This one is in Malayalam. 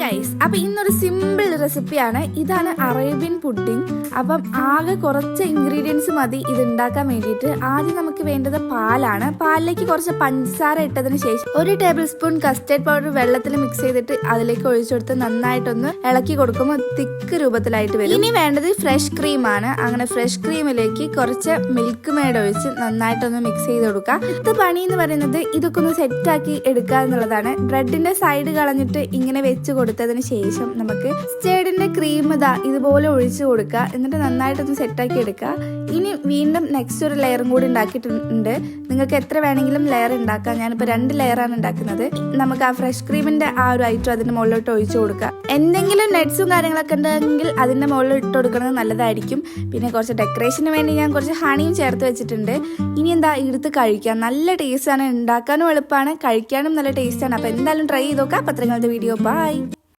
ഗൈസ്, അപ്പം ഇന്നൊരു സിമ്പിൾ റെസിപ്പിയാണ്. ഇതാണ് അറേബ്യൻ പുഡിംഗ്. അപ്പം ആകെ കുറച്ച് ഇൻഗ്രീഡിയൻസ് മതി ഇത് ഉണ്ടാക്കാൻ വേണ്ടിയിട്ട്. ആദ്യം നമുക്ക് വേണ്ടത് പാലാണ്. പാലിലേക്ക് കുറച്ച് പഞ്ചസാര ഇട്ടതിന് ശേഷം 1 ടേബിൾ സ്പൂൺ കസ്റ്റേർഡ് പൗഡർ വെള്ളത്തിൽ മിക്സ് ചെയ്തിട്ട് അതിലേക്ക് ഒഴിച്ചു കൊടുത്ത് നന്നായിട്ടൊന്ന് ഇളക്കി കൊടുക്കുമ്പോൾ തിക്ക് രൂപത്തിലായിട്ട് വരും. ഇനി വേണ്ടത് ഫ്രഷ് ക്രീമാണ്. അങ്ങനെ ഫ്രഷ് ക്രീമിലേക്ക് കുറച്ച് മിൽക്ക് മേഡ് ഒഴിച്ച് നന്നായിട്ടൊന്ന് മിക്സ് ചെയ്ത് കൊടുക്കുക. ഇത് പണി എന്ന് പറയുന്നത് ഇതൊക്കെ ഒന്ന് സെറ്റാക്കി എടുക്കുക എന്നുള്ളതാണ്. ബ്രെഡിന്റെ സൈഡ് കളഞ്ഞിട്ട് ഇങ്ങനെ വെച്ച് കൊടുത്തതിന് ശേഷം നമുക്ക് സ്റ്റേഡിന്റെ ക്രീം ഇതുപോലെ ഒഴിച്ചു കൊടുക്കുക. എന്നിട്ട് നന്നായിട്ടൊന്ന് സെറ്റാക്കി എടുക്കുക. ഇനി വീണ്ടും നെക്സ്റ്റ് ഒരു ലെയറും കൂടി ഉണ്ടാക്കിയിട്ടുണ്ട്. നിങ്ങൾക്ക് എത്ര വേണമെങ്കിലും ലെയർ ഉണ്ടാക്കാം. ഞാനിപ്പോൾ 2 ലെയറാണ് ഉണ്ടാക്കുന്നത്. നമുക്ക് ആ ഫ്രഷ് ക്രീമിന്റെ ആ ഒരു ഐറ്റം അതിന്റെ മുകളിലോട്ട് ഒഴിച്ചു കൊടുക്കുക. എന്തെങ്കിലും നട്ട്സും കാര്യങ്ങളൊക്കെ ഉണ്ടെങ്കിൽ അതിന്റെ മുകളിൽ ഇട്ട് കൊടുക്കുന്നത് നല്ലതായിരിക്കും. പിന്നെ കുറച്ച് ഡെക്കറേഷന് വേണ്ടി ഞാൻ കുറച്ച് ഹണിയും ചേർത്ത് വെച്ചിട്ടുണ്ട്. ഇനി എന്താ എടുത്ത് കഴിക്കാം. നല്ല ടേസ്റ്റാണ്, ഉണ്ടാക്കാനും എളുപ്പമാണ്, കഴിക്കാനും നല്ല ടേസ്റ്റാണ്. അപ്പോൾ എന്തായാലും ട്രൈ ചെയ്ത് നോക്കാം. പത്രങ്ങളുടെ വീഡിയോ ബൈ.